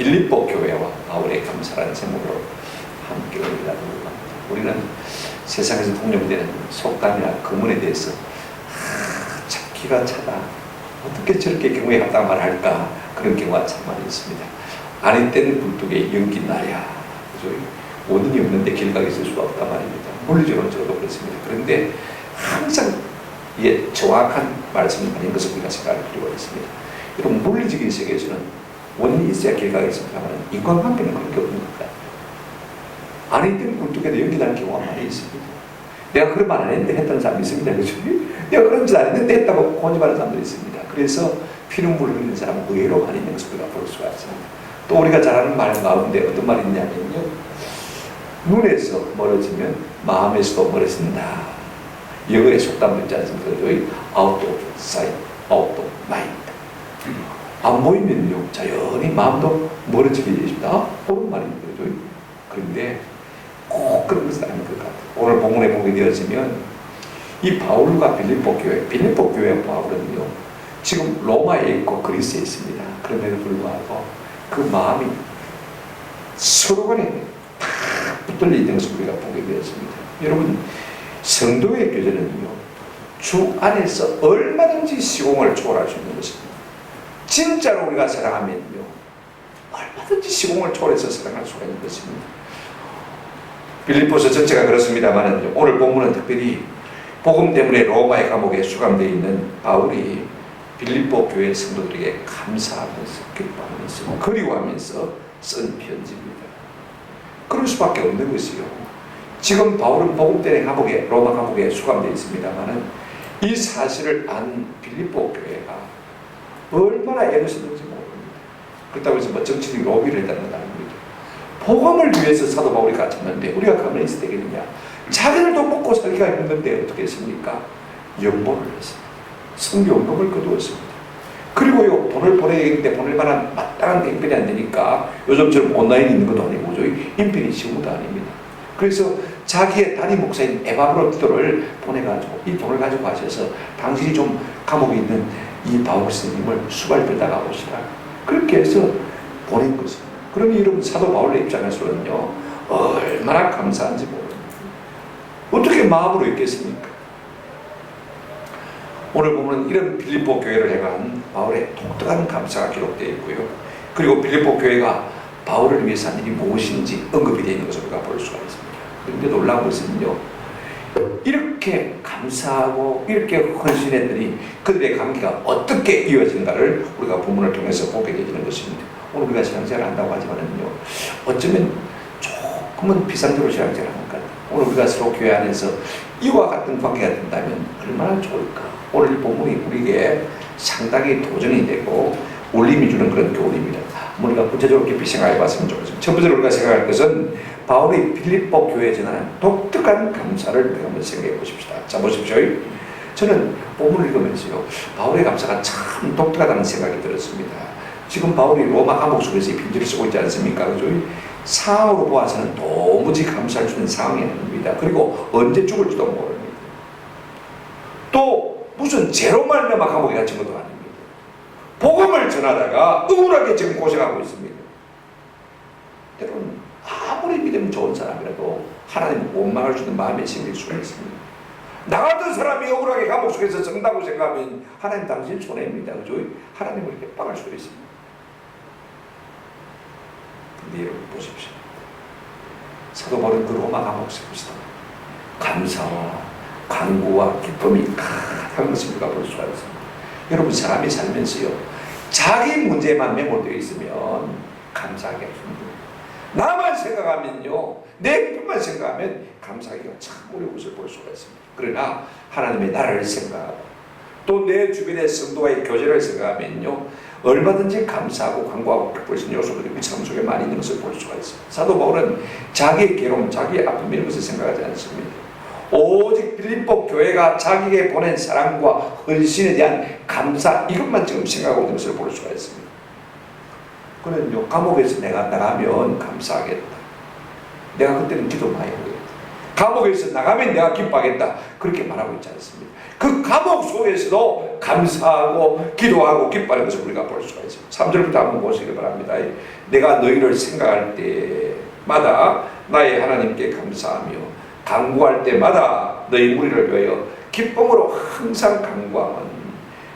빌립보 교회와 바울의 감사라는 제목으로 함께 나누려고 합니다. 우리는 세상에서 통용되는 속담이나 금언에 대해서 찾기가 차다, 어떻게 저렇게 경우에 합당한 말을 할까, 그런 경우가 참 많이 있습니다. 아니 때는 굴뚝에 연기 나야, 원인이 없는데 길가에 있을 수가 없단 말입니다. 물리적으로 저도 그렇습니다. 그런데 항상 이게 정확한 말씀이 아닌 것을 우리가 생각할 필요가 있습니다. 여러분, 물리적인 세계에서는 원인이 있어야 길가에 있습니다만 인간관계는 그런 게 없는 것 같아요. 아니 때는 굴뚝에도 연기 나는 경우가 많이 있습니다. 내가 그런 말 안 했는데 했다는 사람이 있습니다. 그렇죠? 내가 그런 짓 안 했는데 했다고 고집하는 사람들이 있습니다. 그래서 피눈물을 흘리는 사람은 의외로 많이 있는 것을 우리가 볼 수가 있습니다. 또 우리가 잘 아는 말 가운데 어떤 말이 있냐면요, 눈에서 멀어지면 마음에서도 멀어진다. 영어의 속담도 있지 않습니까? Out of sight, out of mind. 안 보이면요 자연히 마음도 멀어지게 되십니다. 그런 말입니다. 그런데 꼭 그런 것은 아닌 것 같아요. 오늘 본문에 보게 되어지면 이 바울과 빌립보 교회 바울은요 지금 로마에 있고 그리스에 있습니다. 그럼에도 불구하고 그 마음이 서로 간에 다 붙들려 있는 것을 우리가 보게 되었습니다. 여러분, 성도의 교제는요 주 안에서 얼마든지 시공을 초월할 수 있는 것입니다. 진짜로 우리가 사랑하면요 얼마든지 시공을 초월해서 사랑할 수가 있는 것입니다. 빌립보서 전체가 그렇습니다만 오늘 본문은 특별히 복음 때문에 로마의 감옥에 수감되어 있는 바울이 빌립보 교회 성도들에게 감사하면서 기뻐하면서 그리워하면서 쓴 편지입니다. 그럴 수밖에 없는 것이요. 지금 바울은 복음 때문에 감옥에, 로마 감옥에 수감되어 있습니다만 이 사실을 안 빌립보 교회가 얼마나 애를 썼는지 모릅니다. 그렇다고 해서 뭐 정치적 로비를 했다는 건 아닙니다. 복음을 위해서 사도 바울이 갇혔는데 우리가 가만히 있어야 되겠느냐? 자기들도 먹고 살기가 힘든데 어떻게 했습니까? 연보를 했습니다. 성경금을 거두었습니다. 그리고요 돈을 보내야 되는데 보낼 만한 마땅한 인편이 안 되니까 요즘처럼 온라인이 있는 것도 아니고 인편이 쉬운 것도 아닙니다. 그래서 자기의 단임 목사인 에바브로티도를 보내가지고 이 돈을 가지고 가셔서 당신이 좀 감옥에 있는 이 바울 스님을 수발 빼다가 오시라, 그렇게 해서 보낸 것입니다. 그러니 여러분, 사도 바울의 입장에서는요 얼마나 감사한지 모릅니다. 어떻게 마음으로 있겠습니까? 오늘 보면 이런 빌립보 교회를 향한 바울의 독특한 감사가 기록되어 있고요. 그리고 빌립보 교회가 바울을 위해서 한 일이 무엇인지 언급이 되어 있는 것을 우리가 볼 수가 있습니다. 그런데 놀라운 것은요, 이렇게 감사하고 이렇게 헌신했더니 그들의 관계가 어떻게 이어진가를 우리가 본문을 통해서 보게 되는 것입니다. 오늘 우리가 신앙생활을 한다고 하지만은요 어쩌면 조금은 비상적으로 신앙생활을 하는 것 같아요. 오늘 우리가 서로 교회 안에서 이와 같은 관계가 된다면 얼마나 좋을까. 오늘 이 본문이 우리에게 상당히 도전이 되고 울림이 주는 그런 교훈입니다. 우리가 구체적으로 깊이 생각해 봤으면 좋겠습니다. 첫 번째로 우리가 생각할 것은 바울이 빌립보 교회에 전하는 독특한 감사를 우리가 한번 생각해 보십시다. 자, 보십시오. 저는 본문을 읽으면서요 바울의 감사가 참 독특하다는 생각이 들었습니다. 지금 바울이 로마 감옥 속에서 이 편지를 쓰고 있지 않습니까? 그죠? 상황으로 보아서는 도무지 감사할 수 있는 상황이 아닙니다. 그리고 언제 죽을지도 모릅니다. 또 무슨 죄로 말미암아 감옥에 갇힌 것도 아닙니다. 복음을 전하다가 억울하게 지금 고생하고 있습니다. 때로는 아무리 믿음 좋은 사람이라도 하나님을 원망할 수 있는 마음이 생길 수가 있습니다. 나 같은 사람이 억울하게 감옥 속에서 쓴다고 생각하면 하나님 당신 손해입니다. 그죠? 하나님을 협박할 수도 있습니다. 근데 여러분 보십시오. 사도 바울은 그 로마 감옥 속에서 감사와 간구와 기쁨이 가득한 것을 우리가 볼 수가 있습니다. 여러분, 사람이 살면서요 자기 문제만 매몰되어 있으면 감사하기가 힘듭니다. 나만 생각하면요 내 기쁨만 생각하면 감사하기가 참 어려운 것을 볼 수가 있습니다. 그러나 하나님의 나라를 생각하고 또 내 주변의 성도와의 교제를 생각하면요 얼마든지 감사하고 간구하고 기쁠 수 있는 요소들이 우리 삶 속에 많이 있는 것을 볼 수가 있습니다. 사도 바울은 자기의 괴로움, 자기의 아픔 이런 것을 생각하지 않습니다. 오직 빌립보 교회가 자기에게 보낸 사랑과 헌신에 대한 감사, 이것만 지금 생각하고 있는 것을 볼 수가 있습니다. 그는 감옥에서 내가 나가면 감사하겠다. 내가 그때는 기도 많이 하겠다. 감옥에서 나가면 내가 기뻐하겠다. 그렇게 말하고 있지 않습니까? 그 감옥 속에서도 감사하고 기도하고 기뻐하는 것을 우리가 볼 수가 있습니다. 3절부터 한번 보시기 바랍니다. 내가 너희를 생각할 때마다 나의 하나님께 감사하며 간구할 때마다 너희 무리를 위하여 기쁨으로 항상 간구하면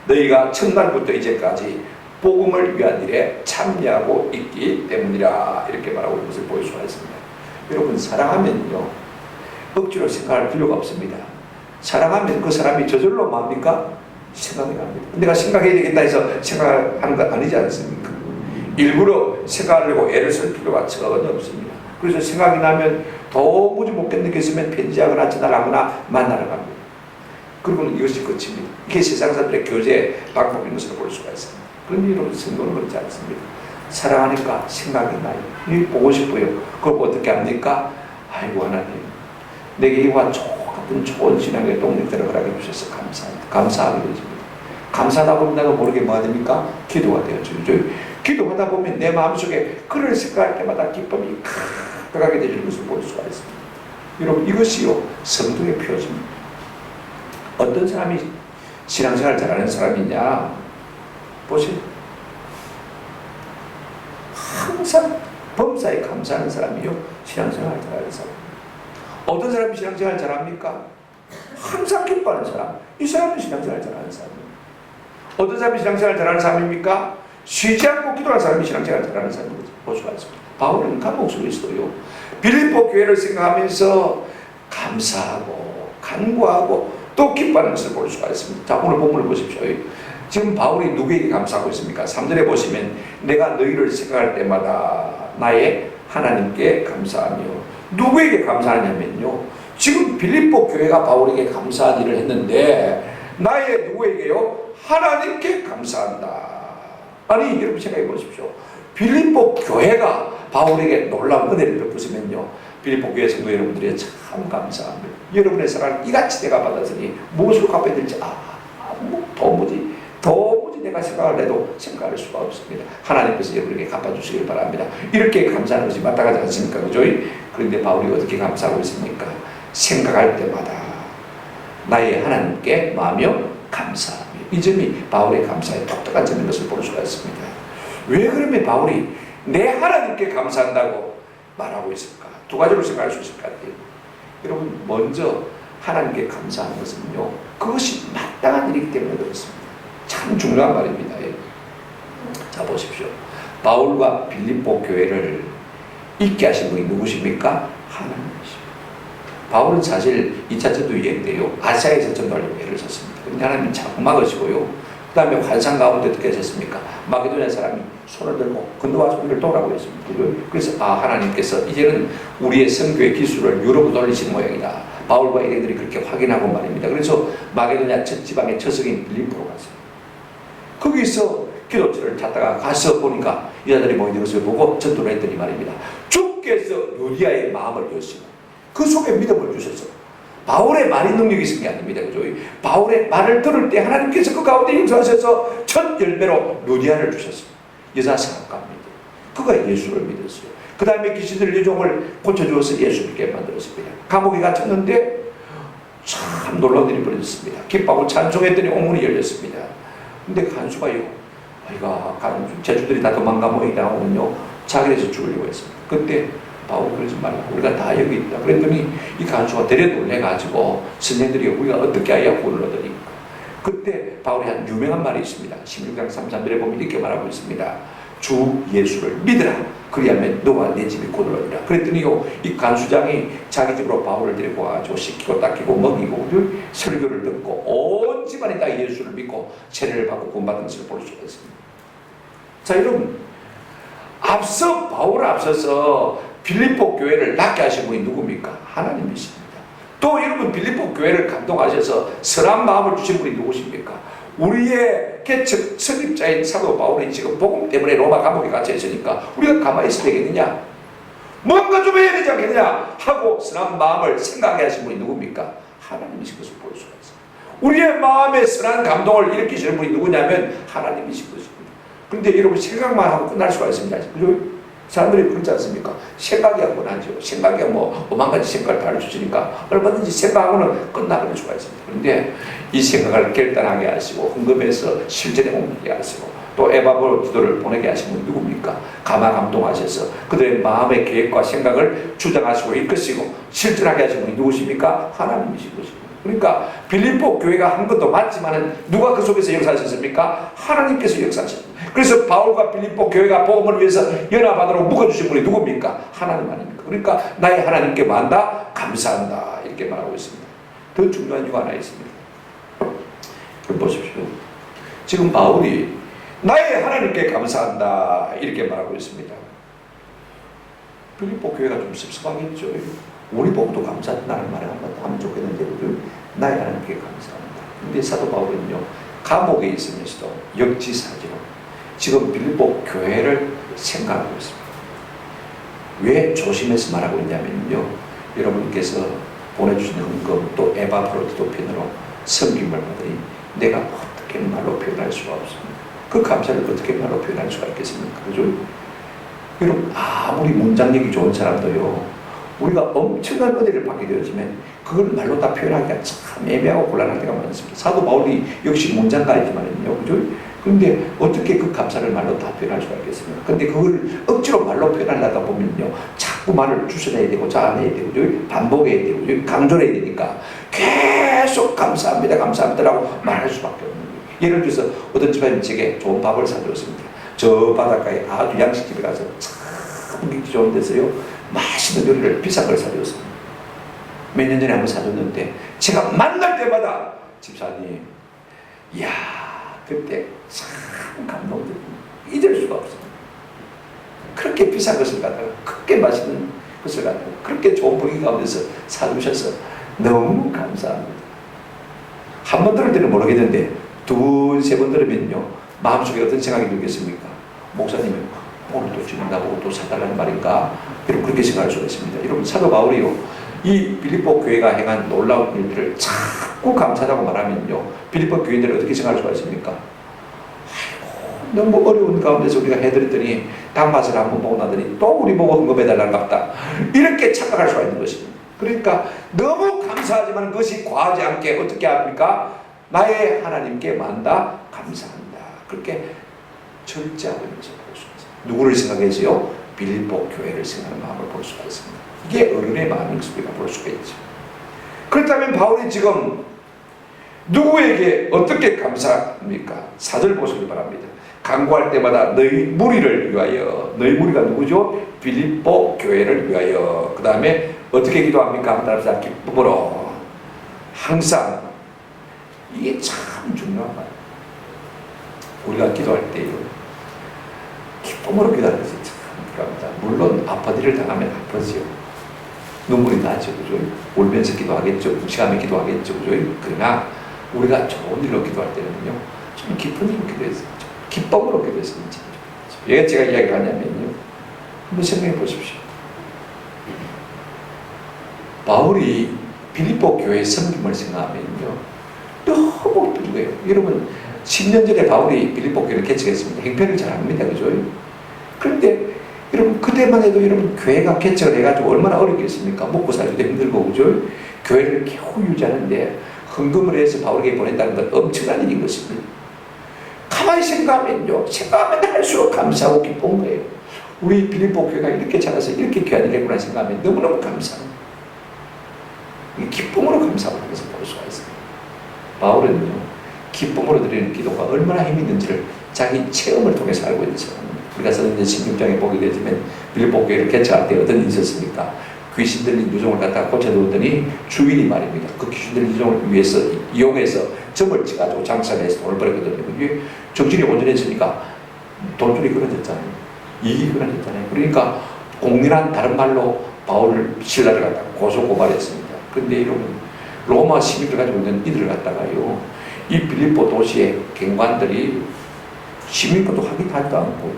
너희가 첫날부터 이제까지 복음을 위한 일에 참여하고 있기 때문이라. 이렇게 말하고 있는 것을 볼 수가 있습니다. 여러분, 사랑하면요 억지로 생각할 필요가 없습니다. 사랑하면 그 사람이 저절로 뭡니까? 생각이 납니다. 내가 생각해야 되겠다 해서 생각하는 것 아니지 않습니까? 일부러 생각하려고 애를 쓸 필요가 전혀 없습니다. 그래서 생각이 나면 도무지 못 견디겠으면 편지하거나 전화하거나 만나러 갑니다. 그리고는 이것이 끝입니다. 이게 세상 사람들의 교제 방법인 것을 볼 수가 있습니다. 그런데 여러분, 성도는 그렇지 않습니다. 사랑하니까 생각이 나요. 이 보고 싶어요. 그걸 어떻게 합니까? 아이고 하나님, 내게 이와 같은 좋은 신앙의 동력들을 허락해 주셔서 감사합니다. 감사하게 되십니다. 감사하다 보면 내가 모르게 뭐 됩니까? 기도가 되어지죠. 기도하다 보면 내 마음속에 그를 생각할 때마다 기쁨이 가득하게 되는 것을 볼 수가 있습니다. 여러분, 이것이요 성도의 표지입니다. 어떤 사람이 신앙생활 잘하는 사람이냐 보세요. 항상 범사에 감사하는 사람이요 신앙생활 잘하는 사람. 어떤 사람이 신앙생활 잘합니까? 항상 기뻐하는 사람. 이 사람은 신앙생활 잘하는 사람입니다. 어떤 사람이 신앙생활 잘하는 사람입니까? 쉬지 않고 기도하는 사람이 신앙생활 잘하는 사람을 볼 수가 있습니다. 바울은 감옥 속에서도요 빌립보 교회를 생각하면서 감사하고 간구하고 또 기뻐하는 것을 볼 수가 있습니다. 자, 오늘 본문을 보십시오. 지금 바울이 누구에게 감사하고 있습니까? 3절에 보시면 내가 너희를 생각할 때마다 나의 하나님께 감사하며, 누구에게 감사하냐면요 지금 빌립보 교회가 바울에게 감사한 일을 했는데 나의 누구에게요? 하나님께 감사한다. 아니 여러분 생각해 보십시오. 빌립보 교회가 바울에게 놀라운 은혜를 베푸시면요 빌립보 교회 성도 여러분들이 참 감사합니다. 여러분의 사랑을 이같이 내가 받았으니 무엇으로 갚아야 될지 도무지 내가 생각을 해도 생각할 수가 없습니다. 하나님께서 여러분에게 갚아주시길 바랍니다. 이렇게 감사하는 것이 마땅하지 않습니까? 그죠? 그런데 바울이 어떻게 감사하고 있습니까? 생각할 때마다 나의 하나님께 마하며 감사하며. 이 점이 바울의 감사의 독특한 점인 것을 볼 수가 있습니다. 왜 그러면 바울이 내 하나님께 감사한다고 말하고 있을까? 두 가지로 생각할 수 있을 것 같아요. 여러분, 먼저 하나님께 감사하는 것은요 그것이 마땅한 일이기 때문에 그렇습니다. 참 중요한 말입니다. 자, 보십시오. 바울과 빌립보 교회를 있게 하신 분이 누구십니까? 하나님이십니다. 바울은 사실 2차 전도여행 때요 아시아에서 전도하려고 애를 썼습니다. 그런데 하나님이 자꾸 막으시고요 그 다음에 환상 가운데 어떻게 하셨습니까? 마게도냐 사람이 손을 들고 건너와서 우리를 도우라고 했습니다. 그래서 하나님께서 이제는 우리의 선교의 기술을 유럽으로 돌리신 모양이다. 바울과 일행들이 그렇게 확인하고 말입니다. 그래서 마게도냐 첫 지방의 처석인 빌립보로 갔어요. 거기서 기도처를 찾다가 가서 보니까 여자들이 모이는 것을 보고 전도를 했더니 말입니다. 주께서 유리아의 마음을 여시고 그 속에 믿음을 주셔서 바울의 말이 능력이 있은 게 아닙니다. 그죠? 바울의 말을 들을 때 하나님께서 그 가운데 역사하셔서 첫 열매로 루디아를 주셨습니다. 여자 사업가입니다. 그가 예수를 믿었어요. 그 다음에 귀신들 여종을 고쳐주어서 예수 믿게 만들었습니다. 감옥에 갇혔는데 참 놀라운 일이 벌어졌습니다. 기뻐하고 찬송했더니 옥문이 열렸습니다. 근데 간수가요, 제주들이 다 도망가 모이다 오면요 자기네서 죽으려고 했습니다. 그때 바울 그러지 말라고, 우리가 다 여기 있다. 그랬더니 이 간수가 되려 놀래가지고 선생들이 우리가 어떻게 해야 구원을 얻으니까. 그때 바울이 한 유명한 말이 있습니다. 16장 33절에 보면 이렇게 말하고 있습니다. 주 예수를 믿으라. 그리하면 너와 내 집이 구원을 얻으라. 그랬더니요 이 간수장이 자기 집으로 바울을 데리고 와가지고 씻기고 닦이고 먹이고 설교를 듣고 온 집안이 다 예수를 믿고 세례를 받고 구원받은 것을 볼 수가 있습니다. 자, 여러분, 앞서 바울을 앞서서 빌립보 교회를 낫게 하신 분이 누굽니까? 하나님이십니다. 또 여러분, 빌립보 교회를 감동하셔서 선한 마음을 주신 분이 누구십니까? 우리의 개척 설립자인 사도 바울이 지금 복음 때문에 로마 감옥에 갇혀 있으니까 우리가 가만히 있어야 되겠느냐? 뭔가 좀 해야 되지 않겠느냐? 하고 선한 마음을 생각해 하신 분이 누굽니까? 하나님이신 것을 볼 수가 있습니다. 우리의 마음에 선한 감동을 일으키시는 분이 누구냐면 하나님이신 것입니다. 그런데 여러분, 생각만 하고 끝날 수가 있습니다. 그죠? 사람들이 그렇지 않습니까? 생각이야 원하죠. 생각이야 뭐 오만 가지 생각을 다 주시니까 얼마든지 생각하고는 끝나버릴 수가 있습니다. 그런데 이 생각을 결단하게 하시고 헌금해서 실전에 옮기게 하시고 또 에바보 기도를 보내게 하신 분이 누굽니까? 감화감동하셔서 그들의 마음의 계획과 생각을 주장하시고 이끄시고 실천하게 하신 분이 누구십니까? 하나님이신 것입니다. 그러니까 빌립보 교회가 한 것도 맞지만은 누가 그 속에서 역사하셨습니까? 하나님께서 역사하셨습니다. 그래서 바울과 빌립보 교회가 복음을 위해서 연합하도록 묶어주신 분이 누굽니까? 하나님 아닙니까? 그러니까 나의 하나님께 만다 감사한다 이렇게 말하고 있습니다. 더 중요한 이유가 하나 있습니다. 그럼 보십시오. 지금 바울이 나의 하나님께 감사한다 이렇게 말하고 있습니다. 빌립보 교회가 좀 섭섭하겠죠. 우리 보고도 감사한다는 말을 한번 하면 좋겠는데 나의 하나님께 감사합니다. 근데 사도 바울은요 감옥에 있으면서도 역지사지로 지금 빌립보 교회를 생각하고 있습니다. 왜 조심해서 말하고 있냐면요, 여러분께서 보내주신 헌금 또 에바프로디토 편으로 섬김을 받으니 내가 어떻게 말로 표현할 수가 없습니다. 그 감사를 어떻게 말로 표현할 수가 있겠습니까? 그죠? 여러분 아무리 문장력이 좋은 사람도요 우리가 엄청난 은혜를 받게 되었지만 그걸 말로 다 표현하기가 참 애매하고 곤란할 때가 많습니다. 사도 바울이 역시 문장가이지만요, 그죠? 그런데 어떻게 그 감사를 말로 다 표현할 수가 있겠습니까? 근데 그걸 억지로 말로 표현하려다 보면요 자꾸 말을 주셔내야 되고 잘라내야 되고 그죠? 반복해야 되고 그죠? 강조해야 되니까 계속 감사합니다 감사합니다라고 말할 수밖에 없는 거예요. 예를 들어서 어떤 집안이 제게 좋은 밥을 사주었습니다. 저 바닷가에 아주 양식집에 가서 참 먹기 좋은 데서요 맛있는 요리를 비싼 걸 사줬습니다. 몇 년 전에 한번 사줬는데 제가 만날 때마다 집사님 이야 그때 참 감동적입니다. 잊을 수가 없습니다. 그렇게 비싼 것을 갖다가 그렇게 맛있는 것을 갖다가 그렇게 좋은 분위기 가운데서 사주셔서 너무 감사합니다. 한 번 들을 때는 모르겠는데 두 번, 세 번 들으면요 마음속에 어떤 생각이 들겠습니까? 목사님은 오늘도 지금 나보고 또 사달라는 말인가? 여러분 그렇게 생각할 수가 있습니다. 여러분 사도 바울이요 이 빌립보 교회가 행한 놀라운 일들을 자꾸 감사하다고 말하면요 빌립보 교인들은 어떻게 생각할 수가 있습니까? 아이고 너무 어려운 가운데서 우리가 해드렸더니 단맛을 한번 보고 나더니 또 우리 보고 헌금해달라는 것 같다 이렇게 착각할 수가 있는 것입니다. 그러니까 너무 감사하지만 그것이 과하지 않게 어떻게 합니까? 나의 하나님께 만다 감사한다 그렇게 절제하고 있는 것을 볼 수가 있습니다. 누구를 생각해서요? 빌립보 교회를 생각하는 마음을 볼 수가 있습니다. 이게 어른의 마음인 것을 우리가 볼 수가 있죠. 그렇다면 바울이 지금 누구에게 어떻게 감사합니까? 4절 보시기 바랍니다. 간구할 때마다 너희 무리를 위하여, 너희 무리가 누구죠? 빌립보 교회를 위하여. 그 다음에 어떻게 기도합니까? 따라서 기쁨으로 항상. 이게 참 중요한 말이에요. 우리가 기도할 때요 기쁨으로 기도하는 것이 참 필요합니다. 물론 아파트를 당하면 아프지요. 눈물이 나죠. 그죠? 울면서 기도하겠죠. 무시하며 기도하겠죠. 그죠? 그러나 우리가 좋은 일로 기도할 때는요 좀 깊은 일로 기도했어요. 기쁨으로 기도했으면 참 좋겠죠. 왜 제가 이야기를 하냐면요 한번 생각해 보십시오. 바울이 빌립보 교회 섬김을 생각하면요 너무 기쁜 거예요. 여러분 10년 전에 바울이 빌립보 교회를 개척했습니다. 행편을 잘 압니다. 그죠? 그런데 여러분 그때만 해도 여러분 교회가 개척을 해가지고 얼마나 어렵겠습니까? 먹고 살기도 힘들고 그죠? 교회를 겨우 유지하는데 헌금을 해서 바울에게 보낸다는 건 엄청난 일인 것입니다. 가만히 생각하면요 생각하면 할수록 감사하고 기쁜 거예요. 우리 빌립보 교회가 이렇게 자라서 이렇게 귀한 일을 했구나 생각하면 너무너무 감사합니다. 기쁨으로 감사하는 것을 볼 수가 있습니다. 바울은요 기쁨으로 드리는 기도가 얼마나 힘이 있는지를 자기 체험을 통해서 알고 있는 사람입니다. 우리가 써있는 16장에 보게 되지만 빌립보 교회를 개척할 때 어떤 일이 있었습니까? 귀신 들린 유종을 갖다가 고쳐두었더니 주인이 말입니다. 그 귀신 들린 유종을 위해서 이용해서 점을 찍어가지고 장사를 해서 돈을 벌었거든요. 그게 정신이 온전했으니까 돈줄이 끊어졌잖아요. 이익이 끊어졌잖아요. 그러니까 공연한 다른 말로 바울을 신라를 갖다가 고소고발했습니다. 그런데 여러분 로마 시민들 가지고 있는 이들을 갖다가요 이 빌립보 도시의 경관들이 시민권도 확인하지도 않고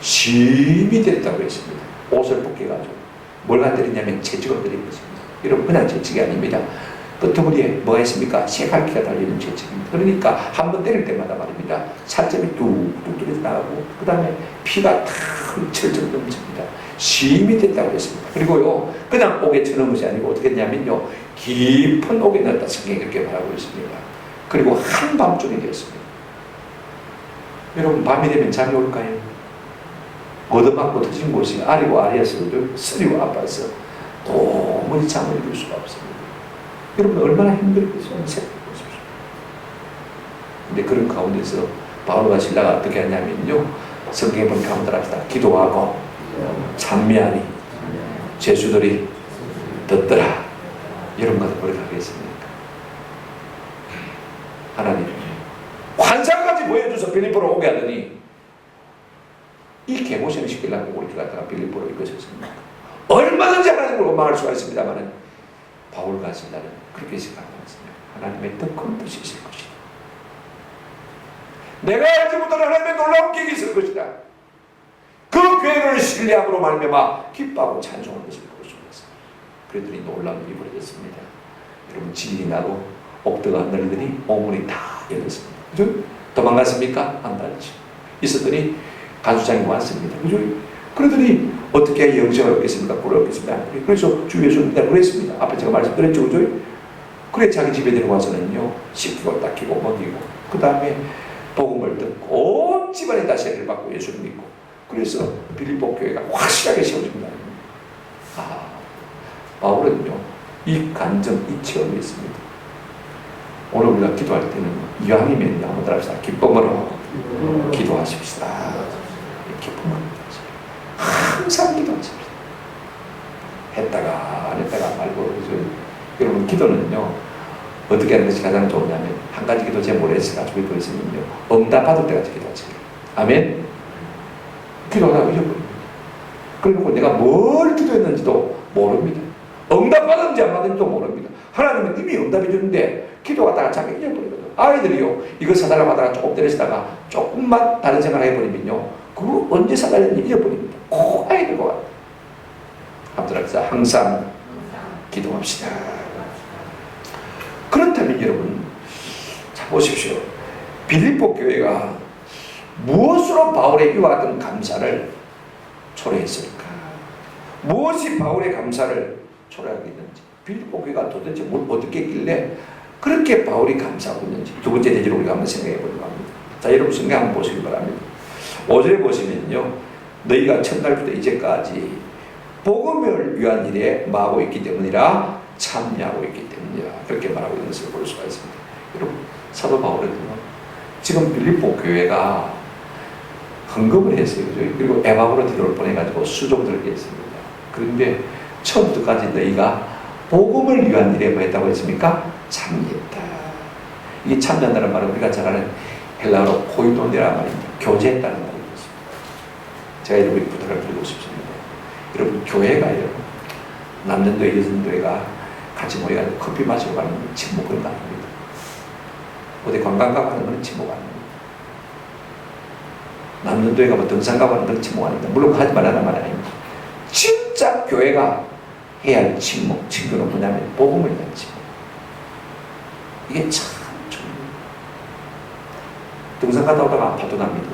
심히 때렸다고 했습니다. 옷을 벗겨가지고 뭘 때리냐면 채찍을 때린 것입니다. 여러분 그냥 채찍이 아닙니다. 끄트머리에 뭐가 있습니까? 새갈퀴가 달려있는 죄책입니다. 그러니까 한 번 때릴 때마다 말입니다. 살점이 뚝뚝 뚫려서 나가고 그 다음에 피가 탁 철철 넘칩니다. 심이 됐다고 했습니다. 그리고요 그냥 옥에 쳐넣은 것이 아니고 어떻게 했냐면요 깊은 옥에 넣었다 성경이 그렇게 말하고 있습니다. 그리고 한밤중이 되었습니다. 여러분 밤이 되면 잠이 올까요? 얻어맞고 터진 곳이 아리고 아리에서 쓰리고 아파서 도무지 잠을 이룰 수가 없습니다. 여러분 얼마나 힘들겠어요? 생각해보십시오. 근데 그런 가운데서 바울과 실라가 어떻게 하냐면요 성경에 보면 가운데 합시다. 기도하고 찬미하니 죄수들이 듣더라. 이런 것을 우리가 하겠습니까? 하나님 환상까지 보여줘서 빌립보로 오게 하더니 이 개모션을 시키려고 우리 갖다가 빌립보로 이끄셨습니까? 얼마든지 하나님을 원망할 수가 있습니다만 바울과 실라는 그렇게 생각했습니다. 하나님의 더 큰 뜻이 있을 것이다. 내가 알지 못하는 하나님의 놀라운 계획이 있을 것이다. 그 계획을 신뢰함으로 말미암아 기뻐하고 찬송하는 것을 볼 수 있습니다. 그랬더니 놀라운 일이 벌어졌습니다. 여러분 진이 나고 옥더가 널리더니 오문이 다 열렸습니다. 그죠? 도망갔습니까? 안 다르죠. 있었더니 간수장이 왔습니다. 그죠? 그러더니 어떻게 영생을 얻겠습니까? 꿀을 얻겠습니까? 그래서 주 예수님 그랬습니다. 앞에 제가 말씀드렸죠. 그죠? 그래 자기 집에 데려와서는요 씻기고 닦이고 먹이고 그 다음에 복음을 듣고 온 집안에 다 세례를 받고 예수를 믿고 그래서 빌립보 교회가 확실하게 세워집니다. 바울은요 이 간증, 이 체험이 있습니다. 오늘 우리가 기도할 때는 이왕이면 한번 따라합시다. 기쁨으로 기도하십시다. 기쁨으로 항상 기도하십시다. 했다가 안 했다가 말고 여러분 기도는요 어떻게 하는 것이 가장 좋냐면 한 가지 기도 제 모래에서 가지고 있으면요 응답받을 때까지 기도하세요. 아멘. 기도하다가 잊어버립니다. 그리고 내가 뭘 기도했는지도 모릅니다. 응답받은지 안 받은지도 모릅니다. 하나님은 이미 응답해 주는데 기도하다가 자기 잊어버리거든요. 아이들이요 이거 사달라고 하다가 조금 때려치다가 조금만 다른 생각을 해버리면요 그거 언제 사달랬는지 잊어버립니다. 꼭 아이들과 같아요. 아무튼 항상 기도합시다. 그렇다면 여러분 자 보십시오. 빌립보 교회가 무엇으로 바울의 이와 같은 감사를 초래했을까? 무엇이 바울의 감사를 초래하게 했는지 빌립보 교회가 도대체 뭘 어떻게 했길래 그렇게 바울이 감사하고 있는지 두 번째 대지로 우리가 한번 생각해 보려고 합니다. 자 여러분 성경 한번 보시기 바랍니다. 5절에 보시면요 너희가 첫날부터 이제까지 복음을 위한 일에 마하고 있기 때문이라 참여하고 있기 때문이라 그렇게 말하고 있는 것을 볼 수가 있습니다. 여러분 사도 바울은요 지금 빌립보 교회가 헌금을 했어요. 그리고 에바브로 디도를 보내가지고 수종들을 했습니다. 그런데 처음부터까지 너희가 복음을 위한 일에 뭐 했다고 했습니까? 참여했다. 이 참여한다는 말은 우리가 잘 아는 헬라어로 코이도니라는 말입니다. 교제했다는 말이었습니다. 제가 여러분이 부탁을 드리고 싶습니다. 여러분 교회가요 남전도회 여전도회가 같이 모여가지고 커피 마시고 가는 건 침묵은 아닙니다. 어디 관광 가고 하는 건 침묵 아닙니다. 남전도회 가면 등산 가고 하는 건 침묵 아닙니다. 물론 하지 말라는 말이 아닙니다. 진짜 교회가 해야 할 침묵, 친구는 뭐냐면 복음을 위한 침묵. 이게 참 중요해요. 등산 갔다 오다가 파도 납니다.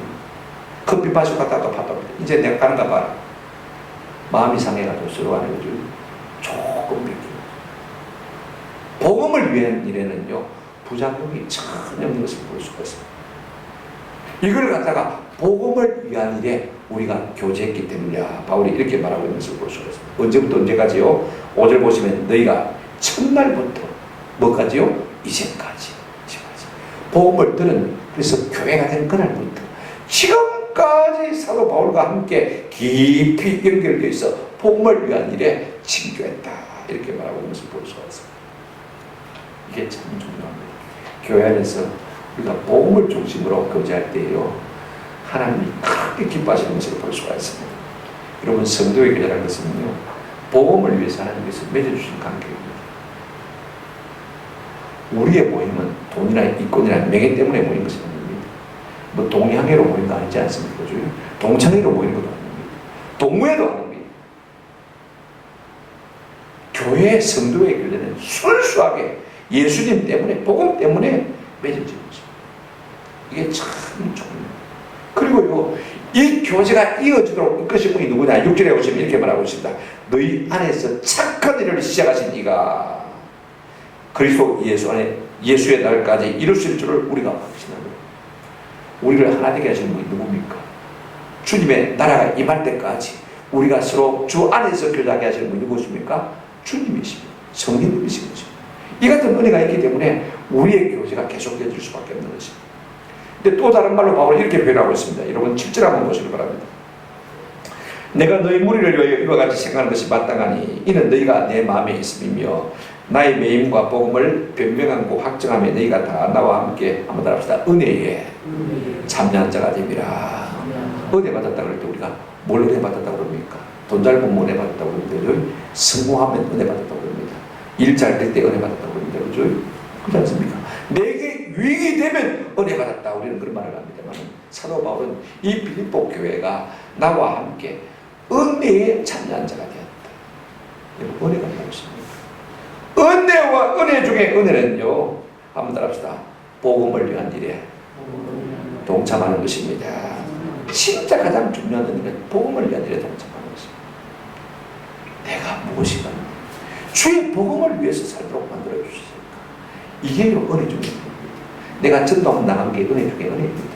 커피 마시고 갔다 오다가 파도 납니다. 이제 내가 가는가 봐라. 마음이 상해가지고 서로 안에 조금 뺏기고 복음을 위한 일에는요 부작용이 전혀 없는 것을 볼 수가 있습니다. 이걸 갖다가 복음을 위한 일에 우리가 교제했기 때문이야 바울이 이렇게 말하고 있는 것을 볼 수가 있습니다. 언제부터 언제까지요? 5절 보시면 너희가 첫날부터 뭐까지요? 이제까지 복음을 들은 그래서 교회가 된 그날부터 지금까지 사도 바울과 함께 깊이 연결되어 있어 복음을 위한 일에 친교했다 이렇게 말하고 있는 것을 볼 수가 있습니다. 이게 참 중요합니다. 교회 안에서 우리가 복음을 중심으로 교제할 때요 하나님이 크게 기뻐하시는 것을 볼 수가 있습니다. 여러분 성도의 교제라는 것은요 복음을 위해서 하나님께서 맺어주신 관계입니다. 우리의 모임은 돈이나 이권이나 명예 때문에 모인 것이 아닙니다. 뭐 동향회로 모인 거 아니지 않습니까? 동창회로 모인 것도 아닙니다. 동무회도 아닙니다. 교회 성도의 교제는 순수하게 예수님 때문에, 복음 때문에 맺어지는 것입니다. 이게 참 좋은. 그리고요, 이 교제가 이어지도록 이끄신 분이 누구냐? 6절에 오시면 이렇게 말하고 있습니다. 너희 안에서 착한 일을 시작하신 이가 그리스도 예수 안에 예수의 날까지 이루실 줄을 우리가 확신합니다. 우리를 하나 되게 하시는 분이 누굽니까? 주님의 나라가 임할 때까지 우리가 서로 주 안에서 교제하게 하시는 분이 누구십니까? 주님이십니다. 성령님이신 것입니다. 이 같은 은혜가 있기 때문에 우리의 교제가 계속되어질 수밖에 없는 것입니다. 근데 또 다른 말로 바울은 이렇게 표현하고 있습니다. 여러분 7절 한번 보시기 바랍니다. 내가 너희 무리를 위하여 이와 같이 생각하는 것이 마땅하니 이는 너희가 내 마음에 있음이며 나의 매임과 복음을 변명하고 확정하며 너희가 다 나와 함께 한번 합시다. 은혜에 참여한 자가 됩니다. 은혜 받았다 그럴 때 우리가 뭘 은혜 받았다 그럽니까? 돈 잘 벌면 은혜 받았다고 그러는데 성공하면 은혜 받았다고 그럽니다. 일 잘 될 때 은혜 받았다고 그럽니다. 그죠? 그렇지 않습니까? 내게 유익이 되면 은혜 받았다 우리는 그런 말을 합니다만 사도 바울은 이 빌립보 교회가 나와 함께 은혜에 참여한 자가 되었다. 은혜가 무엇입니까? 은혜와 은혜 중에 은혜는요, 한번 따라합시다. 복음을 위한 일에 동참하는 것입니다. 진짜 가장 중요한 은혜는 복음을 위한 일에 동참하는 것입니다. 내가 무엇인가 주의 복음을 위해서 살도록 만들어 주셨습니까? 이게 은혜 중에 은혜입니다. 내가 전도하고 나간 게 은혜 중에 은혜입니다.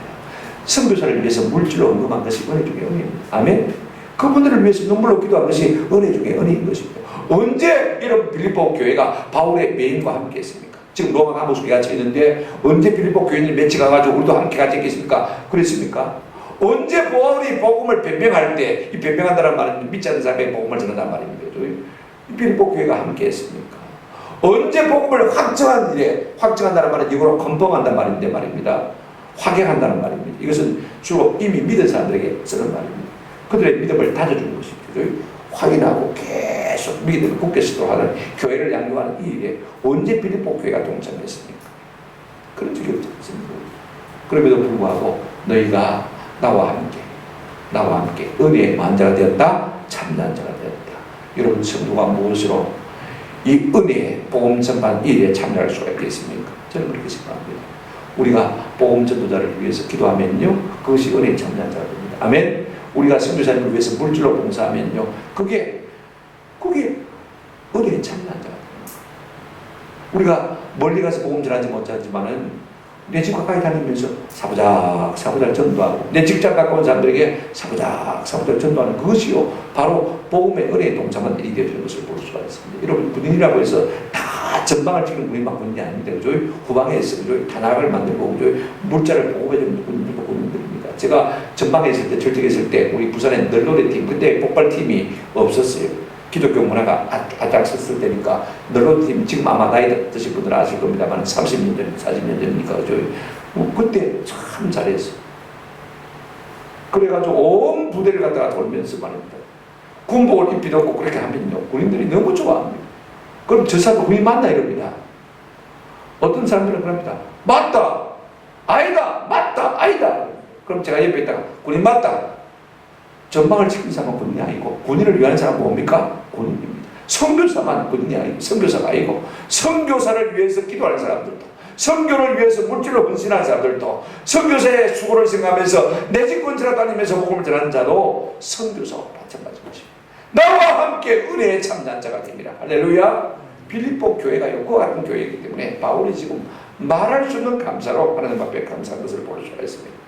선교사를 위해서 물질로 헌금한 것이 은혜 중에 은혜입니다. 아멘. 그분들을 위해서 눈물로 기도한 것이 은혜 중에 은혜인 것입니다. 언제 이런 빌립보 교회가 바울의 매임과 함께 했습니까? 지금 로마 감옥에 갇혀 있는데 언제 빌립보 교인이 맺혀 가가지고 우리도 함께 갇혀 있겠습니까? 그랬습니까? 언제 바울이 복음을 변명할 때, 이 변명한다는 말은 믿지 않는 사람에게 복음을 전한다는 말입니다. 빌립보 교회가 함께 했습니까? 언제 복음을 확정한 일에, 확정한다는 말은 이거로 컨펌한다는 말인데 말입니다. 확인한다는 말입니다. 이것은 주로 이미 믿은 사람들에게 쓰는 말입니다. 그들의 믿음을 다져주는 것입니다. 확인하고 계속 믿음을 굳게 쓰도록 하는 교회를 양육하는 이 일에 언제 빌립보 교회가 동참했습니까? 그런 적이 없지 않습니까? 그럼에도 불구하고 너희가 나와 함께 은혜의 만자가 되었다, 참여한 자가 되었다. 여러분 성도가 무엇으로 이 은혜의 복음 전반 일에 참여할 수가 있겠습니까? 저는 그렇게 생각합니다. 우리가 복음 전도자를 위해서 기도하면요, 그것이 은혜에 참여한 자가 됩니다. 아멘. 우리가 선교사님을 위해서 물질로 봉사하면요, 그게 은혜에 참여한 자가 됩니다. 우리가 멀리 가서 복음 전하지 못하지만은 내 집 가까이 다니면서 사부작 전도하고 내 직장 가까운 사람들에게 사부작 전도하는 그것이요 바로 복음의 은혜에 동참한 일이 되는 것을 볼 수가 있습니다. 여러분 군인이라고 해서 다 전방을 찍는 군인만 군인이 아닙니다. 그죠? 후방에 있어 탄약을 만들고 그죠? 물자를 보호해주는 군인들도 군인들입니다. 제가 전방에 있을 때 절직에 있을 때 우리 부산에 널로리팀 그때 폭발팀이 없었어요. 기독교 문화가 앞장섰을 때니까 널로팀 지금 아마 나이 드신 분들 아실 겁니다만 30년 전, 40년 전이니까 그때 참 잘했어요. 그래가지고 온 부대를 갖다가 돌면서 말입니다. 군복을 입히도 없고 그렇게 하면요 군인들이 너무 좋아합니다. 그럼 저 사람 군인 맞나 이럽니다. 어떤 사람들은 그럽니다. 맞다, 아니다, 맞다, 아니다. 그럼 제가 옆에 있다가 군인 맞다. 전방을 지키는 사람은 군인이 아니고 군인을 위한 사람은 뭡니까? 군인입니다. 선교사만 군인이 아니고 선교사가 아니고 선교사를 위해서 기도하는 사람들도 선교를 위해서 물질로 헌신하는 사람들도 선교사의 수고를 생각하면서 내 집 근처로 다니면서 복음을 전하는 자도 선교사와 마찬가지 것입니다. 나와 함께 은혜에 참여한 자가 됩니다. 할렐루야. 빌립보 교회가 그와 같은 교회이기 때문에 바울이 지금 말할 수 없는 감사로 하나님 앞에 감사한 것을 볼 수가 있습니다.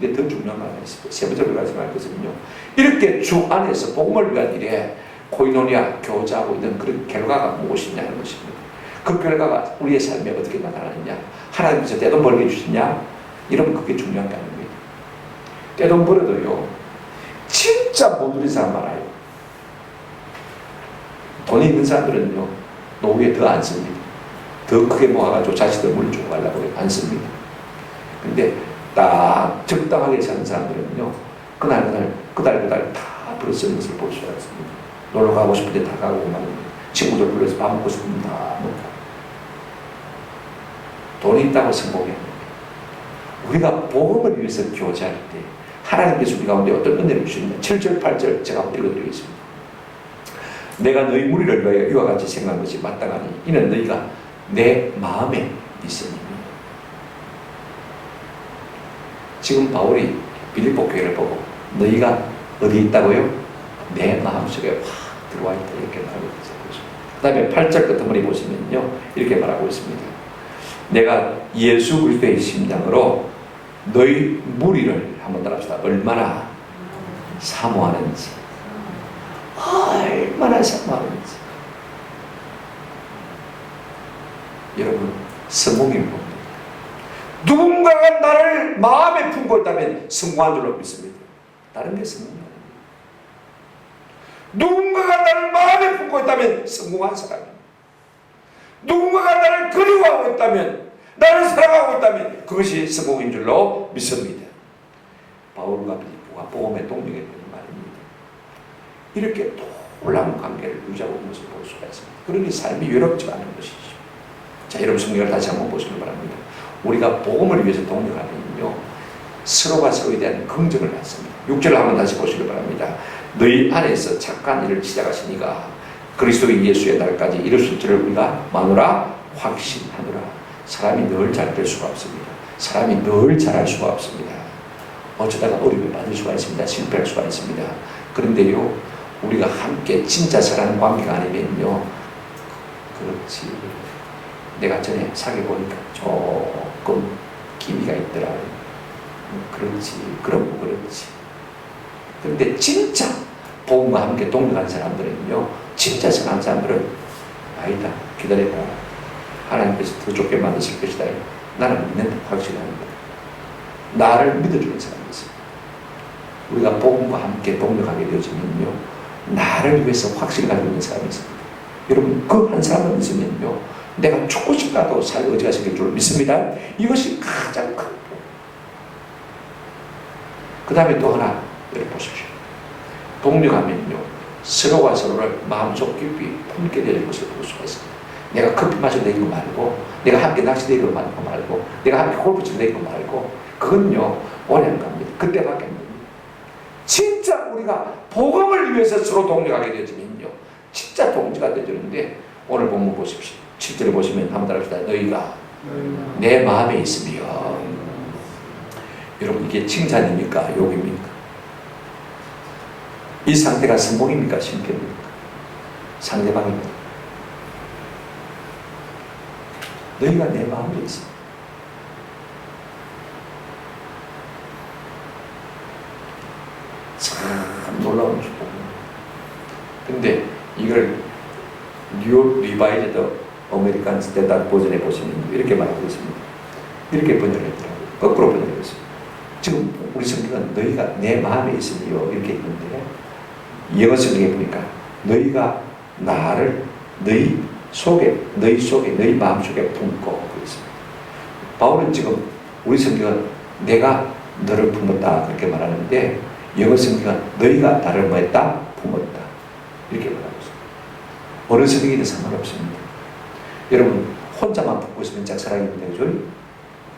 근데 더 중요한 건 있습니다. 세 번째로 말씀할 것은요, 이렇게 주 안에서 복음을 위한 일에 코이노니아 교제하고 있는 그런 결과가 무엇이냐는 것입니다. 그 결과가 우리의 삶에 어떻게 나타나느냐, 하나님께서 떼돈 벌게 주시냐, 이러면 그게 중요한 게 아닙니다. 떼돈 벌어도요 진짜 못 누린 사람 많아요. 돈이 있는 사람들은요 노후에 더 안 씁니다. 더 크게 모아가지고 자식들 물을 주고 가려고 안 씁니다. 근데 딱 적당하게 사는 사람들은요 그날 다 벌어 쓰는 것을 볼 수가 있습니다. 놀러 가고 싶을 때 다 가고 말입니다. 친구들 불러서 밥 먹고 싶으면 다 먹고. 돈이 있다고 성공해요. 우리가 복음을 위해서 교제할 때 하나님께서 우리 가운데 어떤 은혜를 주시느냐. 7절 8절 제가 한번 읽어드리겠습니다. 내가 너희 무리를 위하여 이와 같이 생각한 것이 마땅하니 이는 너희가 내 마음에 있으니. 지금 바울이 빌립보 교회를 보고 너희가 어디 있다고요? 내 마음속에 확 들어와 있다 이렇게 말하고 있어요. 그 다음에 8절 끝머리 보시면요 이렇게 말하고 있습니다. 내가 예수 그리스도의 심장으로 너희 무리를 한번 따라합시다. 얼마나 사모하는지, 얼마나 사모하는지. 여러분, 성공이 뭡니까? 누군가가 나를 마음에 품고 있다면 성공한 줄로 믿습니다. 다른 게 성공이 아닙니다. 누군가가 나를 마음에 품고 있다면 성공한 사람입니다. 누군가가 나를 그리워하고 있다면, 나를 사랑하고 있다면 그것이 성공인 줄로 믿습니다. 바울과 빌립보가 복음의 동력이었던 말입니다. 이렇게 놀라운 관계를 유지하고 있는 것을 볼 수가 있습니다. 그러니 삶이 외롭지 않은 것이죠. 자, 여러분 성경을 다시 한번 보시기 바랍니다. 우리가 복음을 위해서 동력하면요 서로가 서로에 대한 긍정을 받습니다. 6절을 한번 다시 보시기 바랍니다. 너희 안에서 착한 일을 시작하시니가 그리스도 예수의 날까지 이루실 줄을 우리가 마누라 확신하노라. 사람이 늘 잘 될 수가 없습니다. 사람이 늘 잘할 수가 없습니다. 어쩌다가 어려움에 빠질 수가 있습니다. 실패할 수가 있습니다. 그런데요 우리가 함께 진짜 사랑하는 관계가 아니면요 그렇지 내가 전에 사귀어보니까 조금 기미가 있더라. 그렇지 그럼 그렇지. 그런데 진짜 복음과 함께 동행한 사람들은요 진짜 선한 사람들은 아니다 기다려봐 하나님께서 더 좋게 만드실 것이다. 나는 믿는다 확신합니다. 나를 믿어주는 사람이 있습니다. 우리가 복음과 함께 동력하게 되어지면요 나를 위해서 확신을 가지고 있는 사람이 있습니다. 여러분 그 한 사람을 있으면요 내가 죽고 싶다고 살 의지가 생길 줄 믿습니다. 이것이 가장 큰 복. 그 다음에 또 하나 여러분 보십시오. 동력하면요 서로가 서로를 마음속 깊이 품게 되는 것을 볼 수가 있습니다. 내가 커피 마셔도 되는 거 말고 내가 함께 낚시되는 거 말고 내가 함께 골프 치도 되는 거 말고 그건요 오래 안 갑니다. 그때밖에 안 됩니다. 진짜 우리가 복음을 위해서 서로 동력하게 되어지면요 진짜 동지가 되어지는데 오늘 본문 보십시오. 7절에 보시면 한번 따라합시다. 너희가 내 마음에 있으며. 여러분 이게 칭찬입니까? 욕입니까? 이 상태가 성공입니까? 실패입니까? 상대방입니다. 너희가 내 마음에 있어. 참 놀라운 축복입니다. 근데 이걸 뉴욕 리바이저드 아메리칸 스탠다드 버전에 보시면 이렇게 말하고 있습니다. 이렇게 번역을 했더라고요. 거꾸로 번역을 했습니다. 지금 우리 성경은 너희가 내 마음에 있으며 이렇게 있는데 영어 성경에 보니까 너희가 나를 너희 속에 너희 마음속에 품고 그랬습니다. 바울은 지금 우리 성경은 내가 너를 품었다 그렇게 말하는데 영어 성경은 너희가 나를 뭐 했다? 품었다 이렇게 말하고 있습니다. 어느 성경이든 상관없습니다. 여러분 혼자만 품고 있으면 짝사랑입니다. 그죠?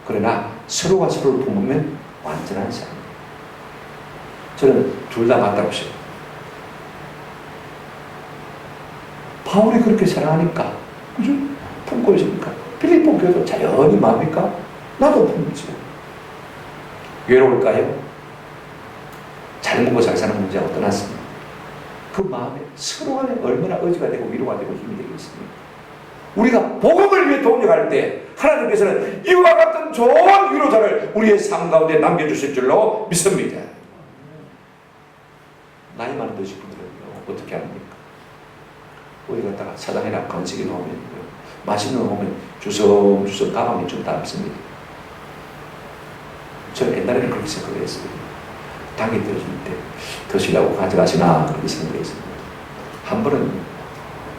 그러나 서로가 서로를 품으면 완전한 사랑입니다. 저는 둘 다 맞다고 싶어요. 바울이 그렇게 사랑하니까 그죠? 품고 있으니까 빌립보 교회도 자연히 마음일까? 나도 품지. 외로울까요? 잘 먹고 잘 사는 문제하고 떠났습니다. 그 마음에 서로 간에 얼마나 의지가 되고 위로가 되고 힘이 되겠습니까? 우리가 복음을 위해 동력할 때 하나님께서는 이와 같은 좋은 위로자를 우리의 삶 가운데 남겨주실 줄로 믿습니다. 나이 많은 드신 분들은요 어떻게 합니까? 어디 갔다가 사당이나 간식이 나오면요 맛있는 거 보면 주섬주섬 가방에 좀 담습니다. 저는 옛날에는 그렇게 생각을 했어요. 당이 떨어질 때 드시려고 가져가시나 그렇게 생각했습니다. 한 번은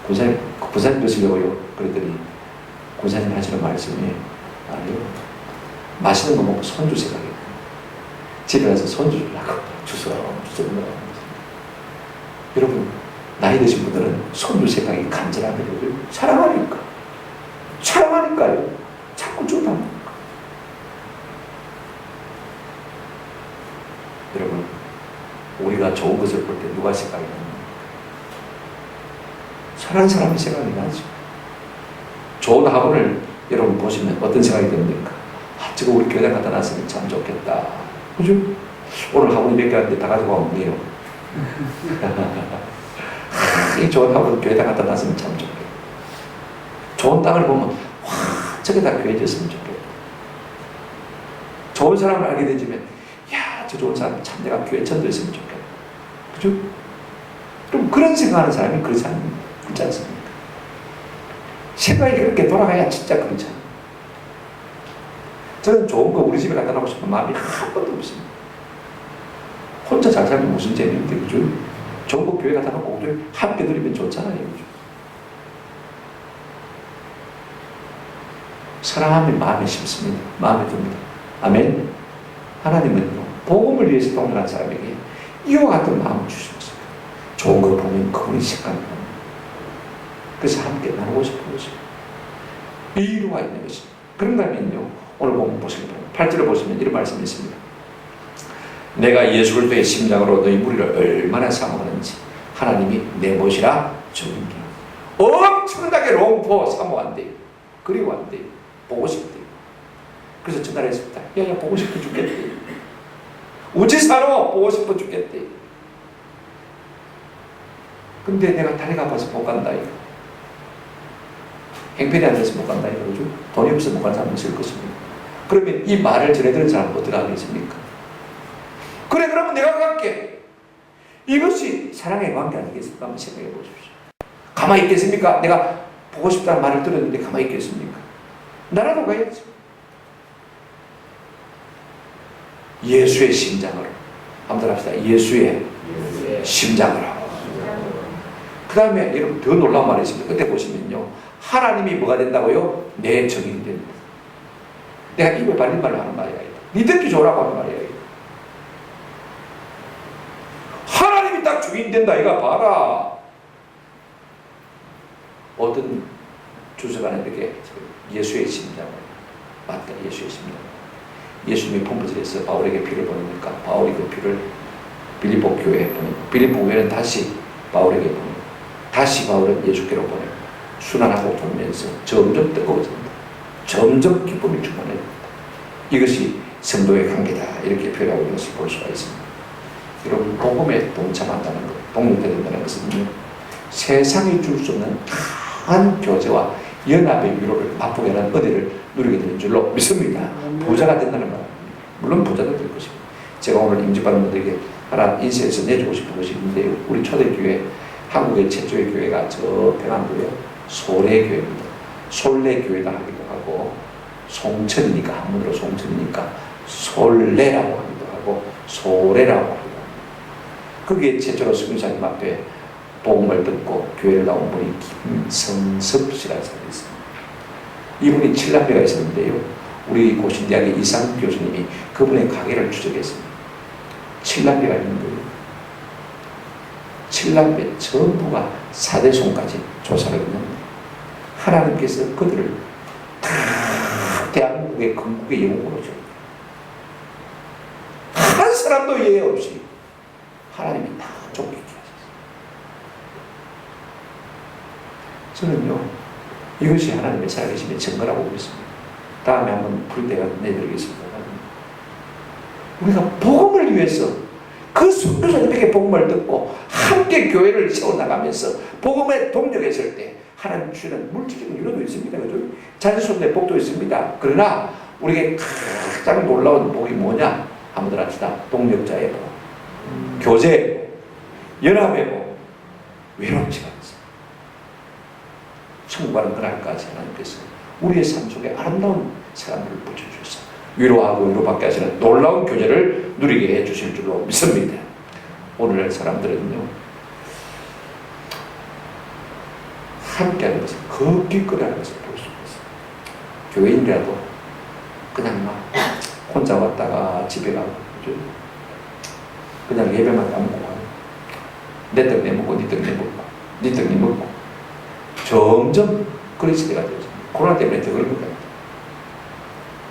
군사님 드시려고요 그랬더니 군사님 하시는 말씀이 아니요 맛있는 거 먹고 손주 생각해요. 집에 가서 손주 주려고 주섬주섬 여러분 나이 드신 분들은 손주 생각이 간절하면 사랑하니까요 자꾸 준다. 여러분 우리가 좋은 것을 볼 때 누가 생각이 납니까? 사랑하는 사람이 생각이 나죠. 좋은 화분을 여러분 보시면 어떤 생각이 듭니까? 아, 저거 우리 교회당 갖다 놨으면 참 좋겠다. 그죠? 오늘 화분이 몇 개 왔는데 다 가지고 가면 돼요. 이 좋은 화분 교회당 갖다 놨으면 참 좋겠다. 좋은 땅을 보면 와, 저게다 교회 졌으면 좋겠다. 좋은 사람을 알게 되지면 야, 저 좋은 사람 참 내가 교회 전도했으면 좋겠다. 그죠? 그럼 그런 생각하는 사람이 그런 사람이 그렇지 않습니까? 생각이 그렇게 돌아가야 진짜 그렇잖아요. 저는 좋은 거 우리 집에 갖다 놓고 싶은 마음이 한 번도 없습니다. 혼자 잘 살면 무슨 재미인데, 그죠? 좋은 거 교회 갖다 놓고 함께 드리면 좋잖아요, 그죠? 사랑하면 마음에 심습니다. 마음에 듭니다. 아멘. 하나님은요, 복음을 위해서 동행한 사람에게 이와 같은 마음을 주셨어요. 좋은 거 보면 그분이 생각납니다. 그래서 함께 나누고 싶은 것입니다. 이유가 있는 것입니다. 그런다면요, 오늘 본문 보시기 바랍니다. 8절을 보시면 이런 말씀이 있습니다. 내가 예수 그리스도의 심장으로 너희 무리를 얼마나 사모하는지 하나님이 내 못이라 주님이라. 엄청나게 롱포 사모한대요. 그리워한대요. 보고 싶대요. 그래서 전화를 했습니다. 야, 보고 싶어 죽겠대. 우지사로 보고 싶어 죽겠대. 근데 내가 다리가 아파서 못 간다 이거. 행편이 안 돼서 못 간다 이거죠. 돈이 없어서 못 가는 사람이 있을 것입니다. 그러면 이 말을 전해드는 사람은 어떻게 하겠습니까? 그래, 그러면 내가 갈게. 이것이 사랑의 관계 아니겠습니까? 한번 생각해 보십시오. 가만히 있겠습니까? 내가 보고 싶다는 말을 들었는데 가만히 있겠습니까? 나라도 가야지. 예수의 심장으로. 한번 합시다. 예수의 심장으로. 그 다음에 여러분 더 놀라운 말이 있습니다. 그때 보시면요, 하나님이 뭐가 된다고요? 내 정인이 됩니다. 내가 입에 발린 말로 하는 말이야. 니 듣기 좋으라고 하는 말이야. 하나님이 딱 주인 된다. 이거 봐라. 어떤 주석가는에게 예수의 심장을 맞다. 예수의 심장. 예수님이 품부질에서 바울에게 피를 보내니까 바울이 그 피를 빌립보 교회에 보내고 빌립보 교회는 다시 바울에게 보내고 다시 바울은 예수께로 보내고 순환하고 돌면서 점점 뜨거워진다. 점점 기쁨이 충만해진다. 이것이 성도의 관계다. 이렇게 표현하고 있는 것을 볼 수가 있습니다. 여러분, 복음에 동참한다는 것, 동력된다는 것은요, 세상이 줄 수 없는 강한 교제와 연합의 위로를 맛보게 하는 은혜를 누리게 되는 줄로 믿습니다. 부자가 된다는 말입니다. 물론 부자도 될 것입니다. 제가 오늘 임직받은 분들에게 하나 인쇄해서 내주고 싶은 것이 있는데요. 우리 초대교회, 한국의 최초의 교회가 저 평안도요, 소래교회입니다. 솔래교회다 하기도 하고, 송천이니까, 한문으로 송천이니까 솔래라고 하기도 하고, 소래라고 하기도 합니다. 거기에 최초로 수교사님 앞에 복음을 듣고 교회를 나온 분이 김성섭 씨라는 사람이 있습니다. 이분이 7남매가 있었는데요. 우리 고신대학의 이상 교수님이 그분의 강의를 추적했습니다. 7남매가 있는 거예요. 7남매 전부가 4대손까지 조사를 했는데 하나님께서 그들을 다 대한민국의 건국의 영웅으로 줍니다. 한 사람도 예외 없이 하나님이 다 쫓기게 하셨어요. 저는요, 이것이 하나님의 살아계심의 증거라고 믿습니다. 다음에 한번 풀 때가 내드리겠습니다. 우리가 복음을 위해서 그 선교사님에게 복음을 듣고 함께 교회를 세워나가면서 복음에 동력했을 때 하나님 주시는 물질적인 위로도 있습니다. 그죠? 자연스러운 복도 있습니다. 그러나 우리에게 가장 놀라운 복이 뭐냐? 한번 합시다. 동력자의 복, 교제의 복, 연합의 복, 외로운 시간. 천국과는 그날까지 하나님께서 우리의 삶 속에 아름다운 사람들을 붙여주셔서 위로하고 위로받게 하시는 놀라운 교제를 누리게 해주실 줄로 믿습니다. 오늘 사람들은요, 함께하는 것을 걷기 끄라는 것을 볼 수 있어요. 교회인이라도 그냥 막 혼자 왔다가 집에 가고, 그죠? 그냥 예배만 까먹고 가요. 내 떡 내먹고 니 떡 내먹고 니 떡 니 먹고 점점 그리스 때가 되죠. 코로나 때문에 더 그런 것 같아요.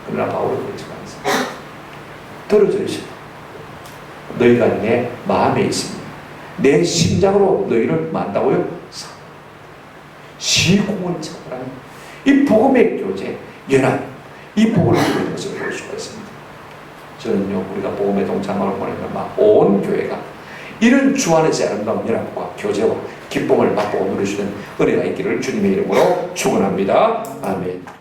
그러나 바울은 그렇지 않습니다. 떨어져 있습니다. 너희가 내 마음에 있습니다. 내 심장으로 너희를 만다고요? 시공을 차고라는 이 복음의 교제, 연합, 이 복음을 누리는 것을 볼 수가 있습니다. 저는요, 우리가 복음에 동참하는 거는 온 교회가 이런 주 안에서의 아름다운 연합과 교제와 기쁨을 맛보고 누리시는 은혜가 있기를 주님의 이름으로 축원합니다. 아멘.